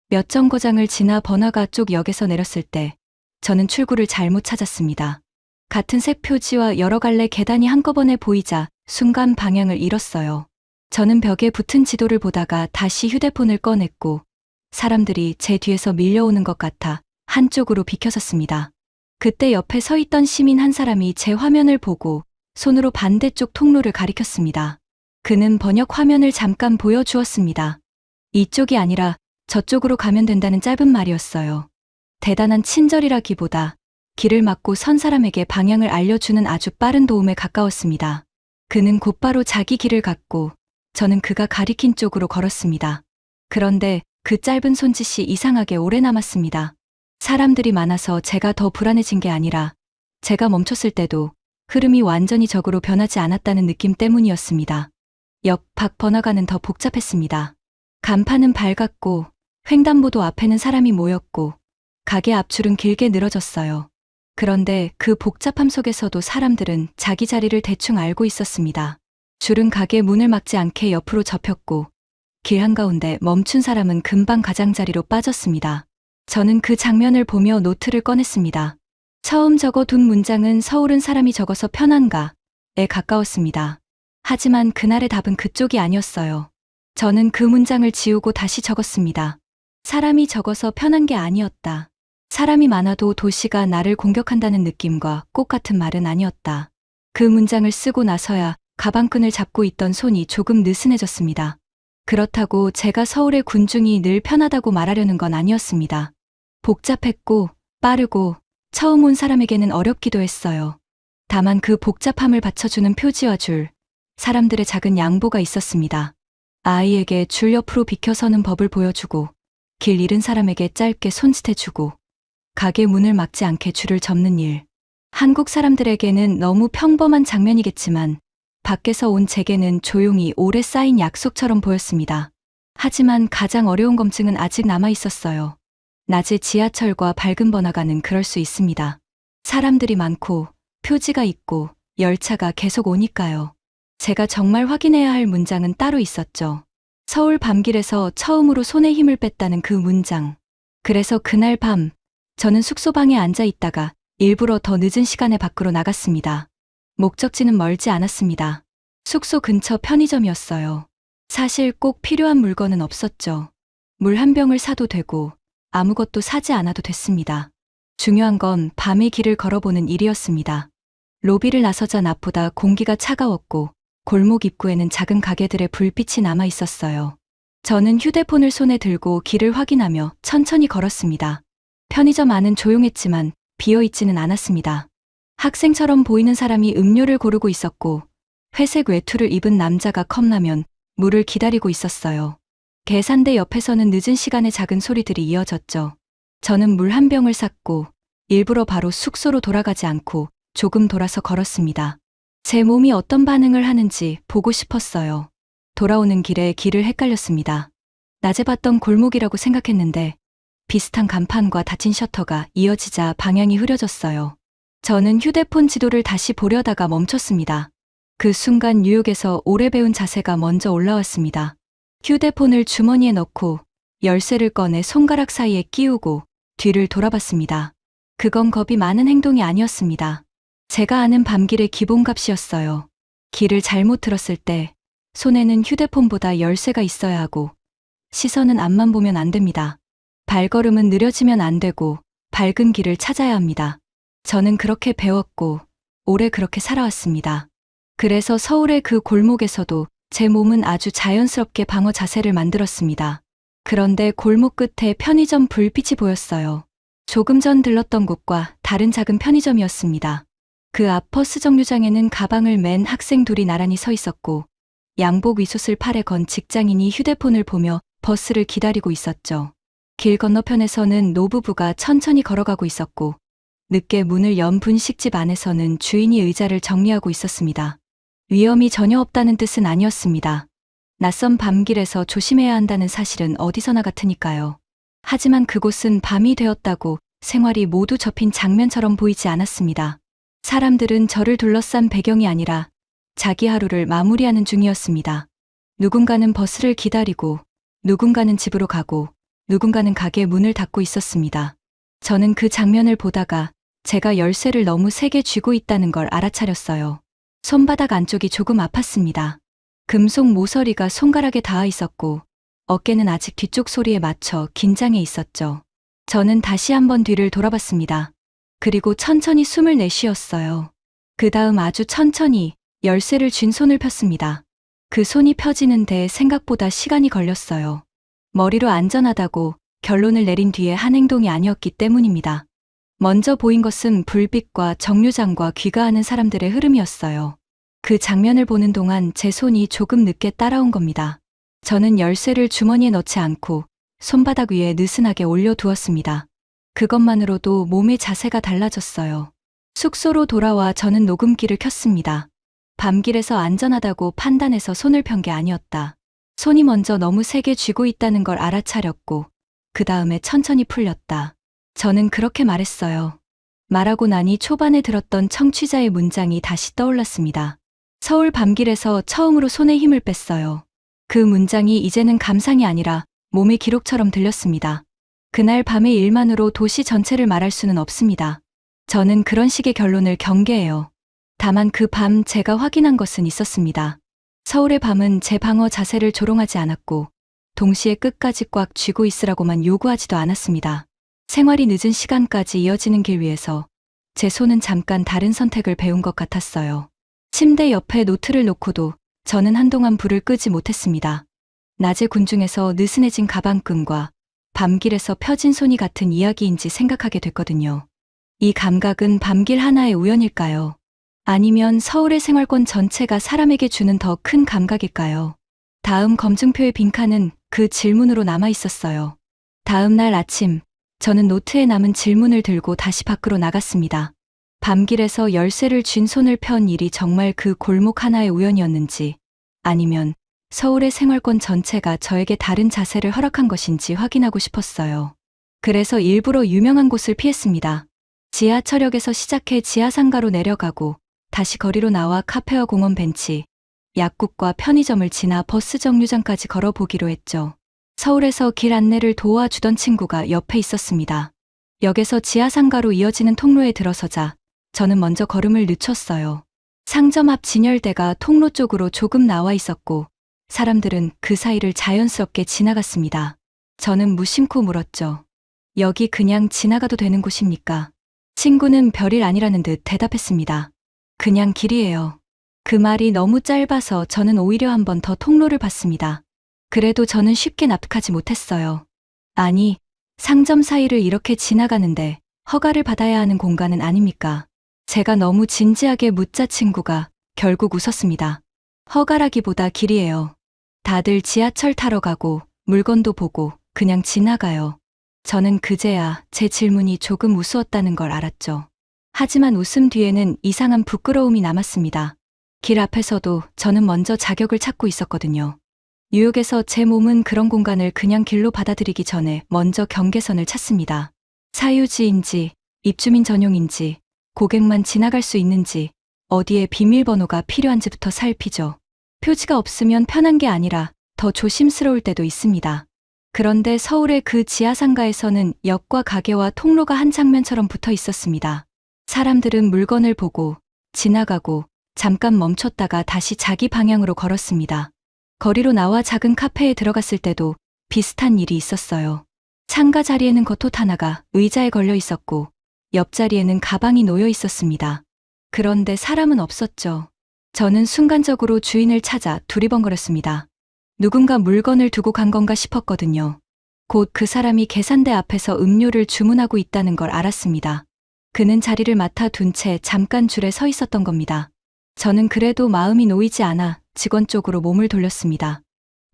S1: 몇 정거장을 지나 번화가 쪽 역에서 내렸을 때 저는 출구를 잘못 찾았습니다. 같은 색 표지와 여러 갈래 계단이 한꺼번에 보이자 순간 방향을 잃었어요. 저는 벽에 붙은 지도를 보다가 다시 휴대폰을 꺼냈고 사람들이 제 뒤에서 밀려오는 것 같아 한쪽으로 비켜섰습니다. 그때 옆에 서 있던 시민 한 사람이 제 화면을 보고 손으로 반대쪽 통로를 가리켰습니다. 그는 번역 화면을 잠깐 보여주었습니다. 이쪽이 아니라 저쪽으로 가면 된다는 짧은 말이었어요. 대단한 친절이라기보다 길을 막고 선 사람에게 방향을 알려주는 아주 빠른 도움에 가까웠습니다. 그는 곧바로 자기 길을 갔고 저는 그가 가리킨 쪽으로 걸었습니다. 그런데 그 짧은 손짓이 이상하게 오래 남았습니다. 사람들이 많아서 제가 더 불안해진 게 아니라 제가 멈췄을 때도 흐름이 완전히 적으로 변하지 않았다는 느낌 때문이었습니다. 옆 밖 번화가는 더 복잡했습니다. 간판은 밝았고 횡단보도 앞에는 사람이 모였고 가게 앞줄은 길게 늘어졌어요. 그런데 그 복잡함 속에서도 사람들은 자기 자리를 대충 알고 있었습니다. 줄은 가게 문을 막지 않게 옆으로 접혔고 길 한가운데 멈춘 사람은 금방 가장자리로 빠졌습니다. 저는 그 장면을 보며 노트를 꺼냈습니다. 처음 적어둔 문장은 서울은 사람이 적어서 편한가에 가까웠습니다. 하지만 그날의 답은 그쪽이 아니었어요. 저는 그 문장을 지우고 다시 적었습니다. 사람이 적어서 편한 게 아니었다. 사람이 많아도 도시가 나를 공격한다는 느낌과 꼭 같은 말은 아니었다. 그 문장을 쓰고 나서야 가방끈을 잡고 있던 손이 조금 느슨해졌습니다. 그렇다고 제가 서울의 군중이 늘 편하다고 말하려는 건 아니었습니다. 복잡했고 빠르고 처음 온 사람에게는 어렵기도 했어요. 다만 그 복잡함을 받쳐주는 표지와 줄, 사람들의 작은 양보가 있었습니다. 아이에게 줄 옆으로 비켜서는 법을 보여주고 길 잃은 사람에게 짧게 손짓해주고 가게 문을 막지 않게 줄을 접는 일. 한국 사람들에게는 너무 평범한 장면이겠지만 밖에서 온 제게는 조용히 오래 쌓인 약속처럼 보였습니다. 하지만 가장 어려운 검증은 아직 남아 있었어요. 낮에 지하철과 밝은 번화가는 그럴 수 있습니다. 사람들이 많고 표지가 있고 열차가 계속 오니까요. 제가 정말 확인해야 할 문장은 따로 있었죠. 서울 밤길에서 처음으로 손에 힘을 뺐다는 그 문장. 그래서 그날 밤 저는 숙소방에 앉아 있다가 일부러 더 늦은 시간에 밖으로 나갔습니다. 목적지는 멀지 않았습니다. 숙소 근처 편의점이었어요. 사실 꼭 필요한 물건은 없었죠. 물 한 병을 사도 되고 아무것도 사지 않아도 됐습니다. 중요한 건 밤의 길을 걸어보는 일이었습니다. 로비를 나서자 낮보다 공기가 차가웠고 골목 입구에는 작은 가게들의 불빛이 남아 있었어요. 저는 휴대폰을 손에 들고 길을 확인하며 천천히 걸었습니다. 편의점 안은 조용했지만 비어있지는 않았습니다. 학생처럼 보이는 사람이 음료를 고르고 있었고 회색 외투를 입은 남자가 컵라면, 물을 기다리고 있었어요. 계산대 옆에서는 늦은 시간에 작은 소리들이 이어졌죠. 저는 물 한 병을 샀고 일부러 바로 숙소로 돌아가지 않고 조금 돌아서 걸었습니다. 제 몸이 어떤 반응을 하는지 보고 싶었어요. 돌아오는 길에 길을 헷갈렸습니다. 낮에 봤던 골목이라고 생각했는데 비슷한 간판과 닫힌 셔터가 이어지자 방향이 흐려졌어요. 저는 휴대폰 지도를 다시 보려다가 멈췄습니다. 그 순간 뉴욕에서 오래 배운 자세가 먼저 올라왔습니다. 휴대폰을 주머니에 넣고 열쇠를 꺼내 손가락 사이에 끼우고 뒤를 돌아봤습니다. 그건 겁이 많은 행동이 아니었습니다. 제가 아는 밤길의 기본값이었어요. 길을 잘못 들었을 때 손에는 휴대폰보다 열쇠가 있어야 하고 시선은 앞만 보면 안 됩니다. 발걸음은 느려지면 안 되고 밝은 길을 찾아야 합니다. 저는 그렇게 배웠고 오래 그렇게 살아왔습니다. 그래서 서울의 그 골목에서도 제 몸은 아주 자연스럽게 방어 자세를 만들었습니다. 그런데 골목 끝에 편의점 불빛이 보였어요. 조금 전 들렀던 곳과 다른 작은 편의점이었습니다. 그 앞 버스 정류장에는 가방을 맨 학생 둘이 나란히 서 있었고 양복 위솥을 팔에 건 직장인이 휴대폰을 보며 버스를 기다리고 있었죠. 길 건너편에서는 노부부가 천천히 걸어가고 있었고 늦게 문을 연 분식집 안에서는 주인이 의자를 정리하고 있었습니다. 위험이 전혀 없다는 뜻은 아니었습니다. 낯선 밤길에서 조심해야 한다는 사실은 어디서나 같으니까요. 하지만 그곳은 밤이 되었다고 생활이 모두 접힌 장면처럼 보이지 않았습니다. 사람들은 저를 둘러싼 배경이 아니라 자기 하루를 마무리하는 중이었습니다. 누군가는 버스를 기다리고 누군가는 집으로 가고 누군가는 가게 문을 닫고 있었습니다. 저는 그 장면을 보다가 제가 열쇠를 너무 세게 쥐고 있다는 걸 알아차렸어요. 손바닥 안쪽이 조금 아팠습니다. 금속 모서리가 손가락에 닿아 있었고 어깨는 아직 뒤쪽 소리에 맞춰 긴장해 있었죠. 저는 다시 한번 뒤를 돌아봤습니다. 그리고 천천히 숨을 내쉬었어요. 그 다음 아주 천천히 열쇠를 쥔 손을 폈습니다. 그 손이 펴지는데 생각보다 시간이 걸렸어요. 머리로 안전하다고 결론을 내린 뒤에 한 행동이 아니었기 때문입니다. 먼저 보인 것은 불빛과 정류장과 귀가하는 사람들의 흐름이었어요. 그 장면을 보는 동안 제 손이 조금 늦게 따라온 겁니다. 저는 열쇠를 주머니에 넣지 않고 손바닥 위에 느슨하게 올려두었습니다. 그것만으로도 몸의 자세가 달라졌어요. 숙소로 돌아와 저는 녹음기를 켰습니다. 밤길에서 안전하다고 판단해서 손을 편 게 아니었다. 손이 먼저 너무 세게 쥐고 있다는 걸 알아차렸고 그 다음에 천천히 풀렸다. 저는 그렇게 말했어요. 말하고 나니 초반에 들었던 청취자의 문장이 다시 떠올랐습니다. 서울 밤길에서 처음으로 손에 힘을 뺐어요. 그 문장이 이제는 감상이 아니라 몸의 기록처럼 들렸습니다. 그날 밤의 일만으로 도시 전체를 말할 수는 없습니다. 저는 그런 식의 결론을 경계해요. 다만 그 밤 제가 확인한 것은 있었습니다. 서울의 밤은 제 방어 자세를 조롱하지 않았고 동시에 끝까지 꽉 쥐고 있으라고만 요구하지도 않았습니다. 생활이 늦은 시간까지 이어지는 길 위에서 제 손은 잠깐 다른 선택을 배운 것 같았어요. 침대 옆에 노트를 놓고도 저는 한동안 불을 끄지 못했습니다. 낮에 군중에서 느슨해진 가방끈과 밤길에서 펴진 손이 같은 이야기인지 생각하게 됐거든요. 이 감각은 밤길 하나의 우연일까요? 아니면 서울의 생활권 전체가 사람에게 주는 더 큰 감각일까요? 다음 검증표의 빈칸은 그 질문으로 남아 있었어요. 다음 날 아침, 저는 노트에 남은 질문을 들고 다시 밖으로 나갔습니다. 밤길에서 열쇠를 쥔 손을 편 일이 정말 그 골목 하나의 우연이었는지, 아니면 서울의 생활권 전체가 저에게 다른 자세를 허락한 것인지 확인하고 싶었어요. 그래서 일부러 유명한 곳을 피했습니다. 지하철역에서 시작해 지하상가로 내려가고 다시 거리로 나와 카페와 공원 벤치, 약국과 편의점을 지나 버스 정류장까지 걸어보기로 했죠. 서울에서 길 안내를 도와주던 친구가 옆에 있었습니다. 역에서 지하상가로 이어지는 통로에 들어서자 저는 먼저 걸음을 늦췄어요. 상점 앞 진열대가 통로 쪽으로 조금 나와 있었고 사람들은 그 사이를 자연스럽게 지나갔습니다. 저는 무심코 물었죠. 여기 그냥 지나가도 되는 곳입니까? 친구는 별일 아니라는 듯 대답했습니다. 그냥 길이에요. 그 말이 너무 짧아서 저는 오히려 한 번 더 통로를 봤습니다. 그래도 저는 쉽게 납득하지 못했어요. 아니, 상점 사이를 이렇게 지나가는데 허가를 받아야 하는 공간은 아닙니까? 제가 너무 진지하게 묻자 친구가 결국 웃었습니다. 허가라기보다 길이에요. 다들 지하철 타러 가고 물건도 보고 그냥 지나가요. 저는 그제야 제 질문이 조금 우스웠다는 걸 알았죠. 하지만 웃음 뒤에는 이상한 부끄러움이 남았습니다. 길 앞에서도 저는 먼저 자격을 찾고 있었거든요. 뉴욕에서 제 몸은 그런 공간을 그냥 길로 받아들이기 전에 먼저 경계선을 찾습니다. 사유지인지, 입주민 전용인지, 고객만 지나갈 수 있는지, 어디에 비밀번호가 필요한지부터 살피죠. 표지가 없으면 편한 게 아니라 더 조심스러울 때도 있습니다. 그런데 서울의 그 지하상가에서는 역과 가게와 통로가 한 장면처럼 붙어 있었습니다. 사람들은 물건을 보고 지나가고 잠깐 멈췄다가 다시 자기 방향으로 걸었습니다. 거리로 나와 작은 카페에 들어갔을 때도 비슷한 일이 있었어요. 창가 자리에는 겉옷 하나가 의자에 걸려 있었고 옆자리에는 가방이 놓여 있었습니다. 그런데 사람은 없었죠. 저는 순간적으로 주인을 찾아 두리번거렸습니다. 누군가 물건을 두고 간 건가 싶었거든요. 곧 그 사람이 계산대 앞에서 음료를 주문하고 있다는 걸 알았습니다. 그는 자리를 맡아 둔 채 잠깐 줄에 서 있었던 겁니다. 저는 그래도 마음이 놓이지 않아 직원 쪽으로 몸을 돌렸습니다.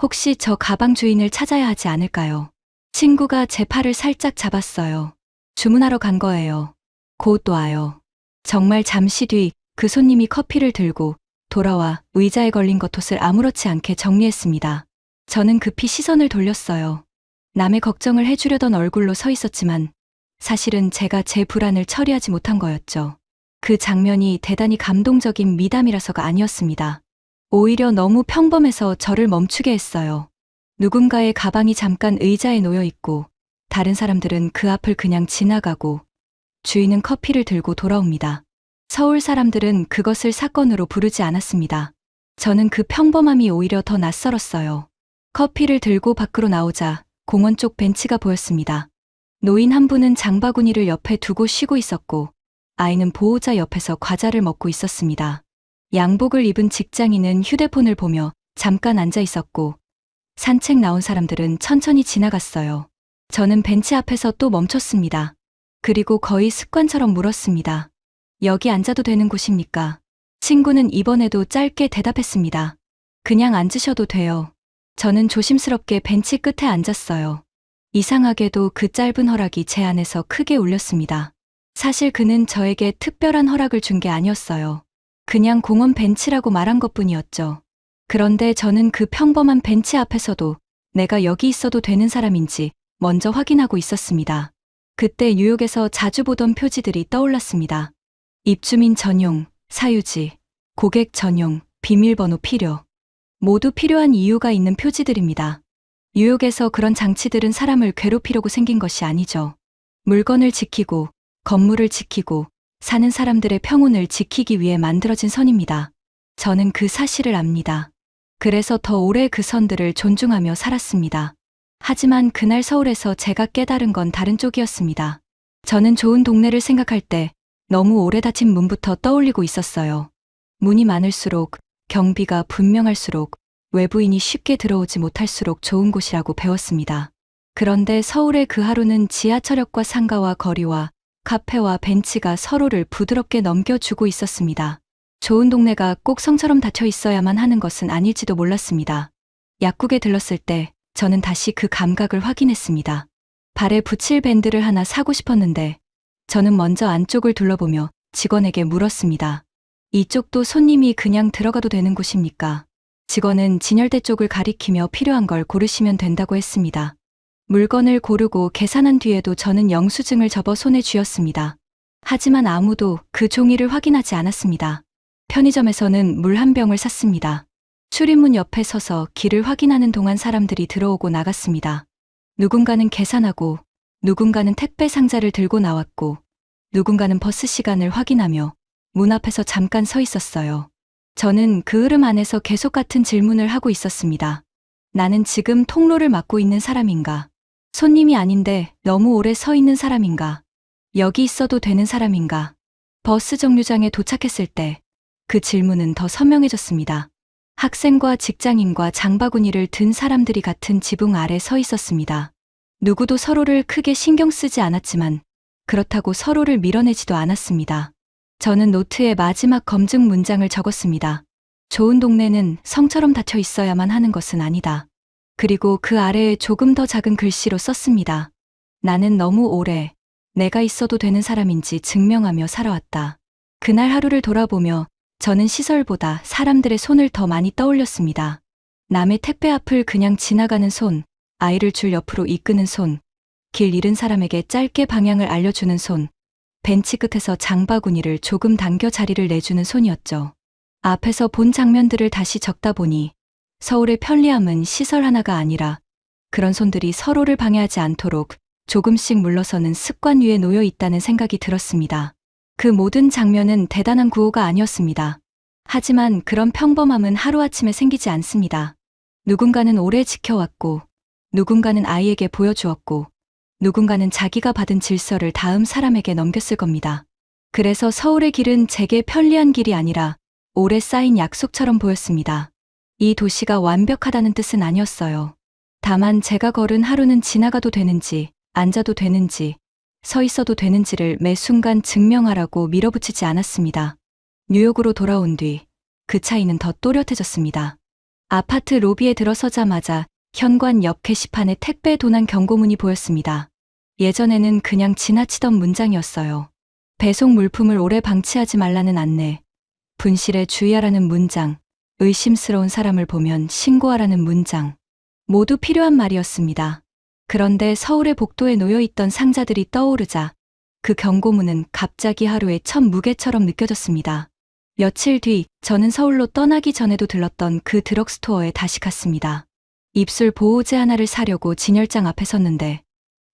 S1: 혹시 저 가방 주인을 찾아야 하지 않을까요? 친구가 제 팔을 살짝 잡았어요. 주문하러 간 거예요. 곧 와요. 정말 잠시 뒤 그 손님이 커피를 들고 돌아와 의자에 걸린 겉옷을 아무렇지 않게 정리했습니다. 저는 급히 시선을 돌렸어요. 남의 걱정을 해주려던 얼굴로 서 있었지만 사실은 제가 제 불안을 처리하지 못한 거였죠. 그 장면이 대단히 감동적인 미담이라서가 아니었습니다. 오히려 너무 평범해서 저를 멈추게 했어요. 누군가의 가방이 잠깐 의자에 놓여 있고 다른 사람들은 그 앞을 그냥 지나가고 주인은 커피를 들고 돌아옵니다. 서울 사람들은 그것을 사건으로 부르지 않았습니다. 저는 그 평범함이 오히려 더 낯설었어요. 커피를 들고 밖으로 나오자 공원 쪽 벤치가 보였습니다. 노인 한 분은 장바구니를 옆에 두고 쉬고 있었고 아이는 보호자 옆에서 과자를 먹고 있었습니다. 양복을 입은 직장인은 휴대폰을 보며 잠깐 앉아 있었고 산책 나온 사람들은 천천히 지나갔어요. 저는 벤치 앞에서 또 멈췄습니다. 그리고 거의 습관처럼 물었습니다. 여기 앉아도 되는 곳입니까? 친구는 이번에도 짧게 대답했습니다. 그냥 앉으셔도 돼요. 저는 조심스럽게 벤치 끝에 앉았어요. 이상하게도 그 짧은 허락이 제 안에서 크게 울렸습니다. 사실 그는 저에게 특별한 허락을 준 게 아니었어요. 그냥 공원 벤치라고 말한 것뿐이었죠. 그런데 저는 그 평범한 벤치 앞에서도 내가 여기 있어도 되는 사람인지 먼저 확인하고 있었습니다. 그때 뉴욕에서 자주 보던 표지들이 떠올랐습니다. 입주민 전용, 사유지, 고객 전용, 비밀번호 필요. 모두 필요한 이유가 있는 표지들입니다. 뉴욕에서 그런 장치들은 사람을 괴롭히려고 생긴 것이 아니죠. 물건을 지키고, 건물을 지키고, 사는 사람들의 평온을 지키기 위해 만들어진 선입니다. 저는 그 사실을 압니다. 그래서 더 오래 그 선들을 존중하며 살았습니다. 하지만 그날 서울에서 제가 깨달은 건 다른 쪽이었습니다. 저는 좋은 동네를 생각할 때 너무 오래 닫힌 문부터 떠올리고 있었어요. 문이 많을수록, 경비가 분명할수록, 외부인이 쉽게 들어오지 못할수록 좋은 곳이라고 배웠습니다. 그런데 서울의 그 하루는 지하철역과 상가와 거리와 카페와 벤치가 서로를 부드럽게 넘겨주고 있었습니다. 좋은 동네가 꼭 성처럼 닫혀 있어야만 하는 것은 아닐지도 몰랐습니다. 약국에 들렀을 때 저는 다시 그 감각을 확인했습니다. 발에 붙일 밴드를 하나 사고 싶었는데 저는 먼저 안쪽을 둘러보며 직원에게 물었습니다. 이쪽도 손님이 그냥 들어가도 되는 곳입니까? 직원은 진열대 쪽을 가리키며 필요한 걸 고르시면 된다고 했습니다. 물건을 고르고 계산한 뒤에도 저는 영수증을 접어 손에 쥐었습니다. 하지만 아무도 그 종이를 확인하지 않았습니다. 편의점에서는 물 한 병을 샀습니다. 출입문 옆에 서서 길을 확인하는 동안 사람들이 들어오고 나갔습니다. 누군가는 계산하고, 누군가는 택배 상자를 들고 나왔고, 누군가는 버스 시간을 확인하며 문 앞에서 잠깐 서 있었어요. 저는 그 흐름 안에서 계속 같은 질문을 하고 있었습니다. 나는 지금 통로를 맡고 있는 사람인가? 손님이 아닌데 너무 오래 서 있는 사람인가? 여기 있어도 되는 사람인가? 버스 정류장에 도착했을 때 그 질문은 더 선명해졌습니다. 학생과 직장인과 장바구니를 든 사람들이 같은 지붕 아래 서 있었습니다. 누구도 서로를 크게 신경 쓰지 않았지만 그렇다고 서로를 밀어내지도 않았습니다. 저는 노트에 마지막 검증 문장을 적었습니다. 좋은 동네는 성처럼 닫혀 있어야만 하는 것은 아니다. 그리고 그 아래에 조금 더 작은 글씨로 썼습니다. 나는 너무 오래 내가 있어도 되는 사람인지 증명하며 살아왔다. 그날 하루를 돌아보며 저는 시설보다 사람들의 손을 더 많이 떠올렸습니다. 남의 택배 앞을 그냥 지나가는 손, 아이를 줄 옆으로 이끄는 손, 길 잃은 사람에게 짧게 방향을 알려주는 손, 벤치 끝에서 장바구니를 조금 당겨 자리를 내주는 손이었죠. 앞에서 본 장면들을 다시 적다 보니 서울의 편리함은 시설 하나가 아니라 그런 손들이 서로를 방해하지 않도록 조금씩 물러서는 습관 위에 놓여 있다는 생각이 들었습니다. 그 모든 장면은 대단한 구호가 아니었습니다. 하지만 그런 평범함은 하루아침에 생기지 않습니다. 누군가는 오래 지켜왔고, 누군가는 아이에게 보여주었고, 누군가는 자기가 받은 질서를 다음 사람에게 넘겼을 겁니다. 그래서 서울의 길은 제게 편리한 길이 아니라 오래 쌓인 약속처럼 보였습니다. 이 도시가 완벽하다는 뜻은 아니었어요. 다만 제가 걸은 하루는 지나가도 되는지, 앉아도 되는지, 서 있어도 되는지를 매 순간 증명하라고 밀어붙이지 않았습니다. 뉴욕으로 돌아온 뒤 그 차이는 더 또렷해졌습니다. 아파트 로비에 들어서자마자 현관 옆 게시판에 택배 도난 경고문이 보였습니다. 예전에는 그냥 지나치던 문장이었어요. 배송 물품을 오래 방치하지 말라는 안내, 분실에 주의하라는 문장, 의심스러운 사람을 보면 신고하라는 문장, 모두 필요한 말이었습니다. 그런데 서울의 복도에 놓여있던 상자들이 떠오르자 그 경고문은 갑자기 하루의 첫 무게처럼 느껴졌습니다. 며칠 뒤 저는 서울로 떠나기 전에도 들렀던 그 드럭스토어에 다시 갔습니다. 입술 보호제 하나를 사려고 진열장 앞에 섰는데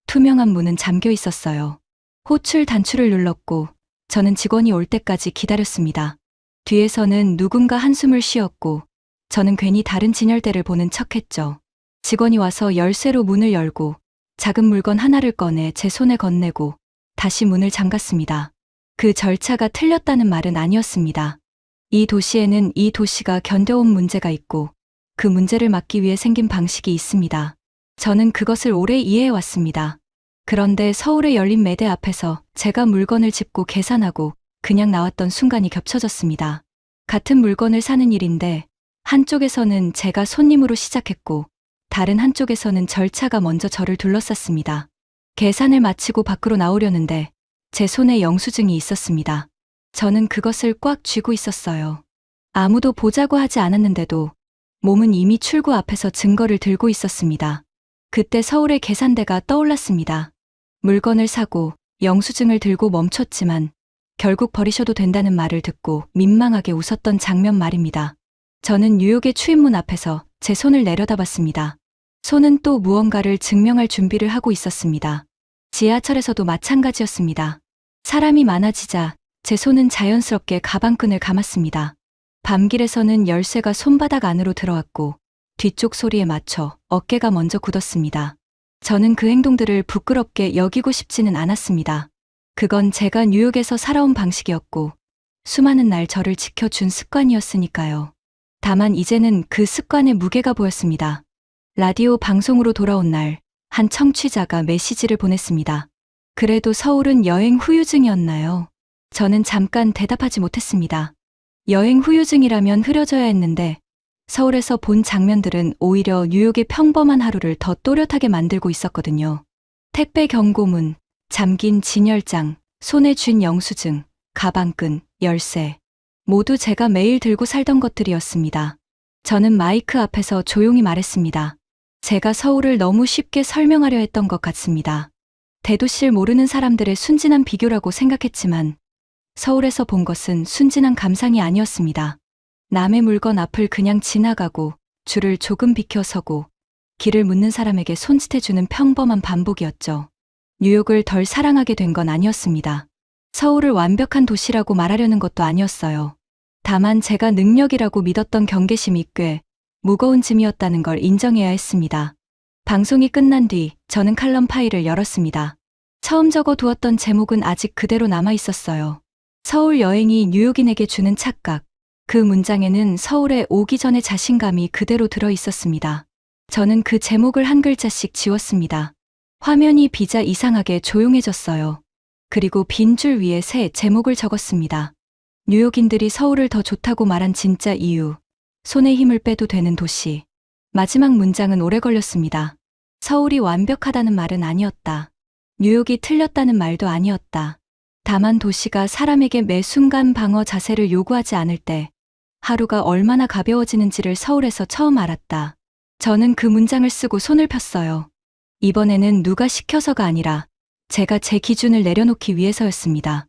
S1: 투명한 문은 잠겨 있었어요. 호출 단추를 눌렀고 저는 직원이 올 때까지 기다렸습니다. 뒤에서는 누군가 한숨을 쉬었고 저는 괜히 다른 진열대를 보는 척했죠. 직원이 와서 열쇠로 문을 열고 작은 물건 하나를 꺼내 제 손에 건네고 다시 문을 잠갔습니다. 그 절차가 틀렸다는 말은 아니었습니다. 이 도시에는 이 도시가 견뎌온 문제가 있고 그 문제를 막기 위해 생긴 방식이 있습니다. 저는 그것을 오래 이해해왔습니다. 그런데 서울에 열린 매대 앞에서 제가 물건을 짚고 계산하고 그냥 나왔던 순간이 겹쳐졌습니다. 같은 물건을 사는 일인데 한쪽에서는 제가 손님으로 시작했고 다른 한쪽에서는 절차가 먼저 저를 둘러쌌습니다. 계산을 마치고 밖으로 나오려는데 제 손에 영수증이 있었습니다. 저는 그것을 꽉 쥐고 있었어요. 아무도 보자고 하지 않았는데도 몸은 이미 출구 앞에서 증거를 들고 있었습니다. 그때 서울의 계산대가 떠올랐습니다. 물건을 사고 영수증을 들고 멈췄지만 결국 버리셔도 된다는 말을 듣고 민망하게 웃었던 장면 말입니다. 저는 뉴욕의 출입문 앞에서 제 손을 내려다봤습니다. 손은 또 무언가를 증명할 준비를 하고 있었습니다. 지하철에서도 마찬가지였습니다. 사람이 많아지자 제 손은 자연스럽게 가방끈을 감았습니다. 밤길에서는 열쇠가 손바닥 안으로 들어왔고 뒤쪽 소리에 맞춰 어깨가 먼저 굳었습니다. 저는 그 행동들을 부끄럽게 여기고 싶지는 않았습니다. 그건 제가 뉴욕에서 살아온 방식이었고 수많은 날 저를 지켜준 습관이었으니까요. 다만 이제는 그 습관의 무게가 보였습니다. 라디오 방송으로 돌아온 날, 한 청취자가 메시지를 보냈습니다. 그래도 서울은 여행 후유증이었나요? 저는 잠깐 대답하지 못했습니다. 여행 후유증이라면 흐려져야 했는데 서울에서 본 장면들은 오히려 뉴욕의 평범한 하루를 더 또렷하게 만들고 있었거든요. 택배 경고문, 잠긴 진열장, 손에 쥔 영수증, 가방끈, 열쇠. 모두 제가 매일 들고 살던 것들이었습니다. 저는 마이크 앞에서 조용히 말했습니다. 제가 서울을 너무 쉽게 설명하려 했던 것 같습니다. 대도시를 모르는 사람들의 순진한 비교라고 생각했지만 서울에서 본 것은 순진한 감상이 아니었습니다. 남의 물건 앞을 그냥 지나가고 줄을 조금 비켜서고 길을 묻는 사람에게 손짓해주는 평범한 반복이었죠. 뉴욕을 덜 사랑하게 된 건 아니었습니다. 서울을 완벽한 도시라고 말하려는 것도 아니었어요. 다만 제가 능력이라고 믿었던 경계심이 꽤 무거운 짐이었다는 걸 인정해야 했습니다. 방송이 끝난 뒤 저는 칼럼 파일을 열었습니다. 처음 적어두었던 제목은 아직 그대로 남아 있었어요. 서울 여행이 뉴욕인에게 주는 착각. 그 문장에는 서울에 오기 전의 자신감이 그대로 들어 있었습니다. 저는 그 제목을 한 글자씩 지웠습니다. 화면이 비자 이상하게 조용해졌어요. 그리고 빈 줄 위에 새 제목을 적었습니다. 뉴욕인들이 서울을 더 좋다고 말한 진짜 이유. 손에 힘을 빼도 되는 도시. 마지막 문장은 오래 걸렸습니다. 서울이 완벽하다는 말은 아니었다. 뉴욕이 틀렸다는 말도 아니었다. 다만 도시가 사람에게 매 순간 방어 자세를 요구하지 않을 때 하루가 얼마나 가벼워지는지를 서울에서 처음 알았다. 저는 그 문장을 쓰고 손을 폈어요. 이번에는 누가 시켜서가 아니라 제가 제 기준을 내려놓기 위해서였습니다.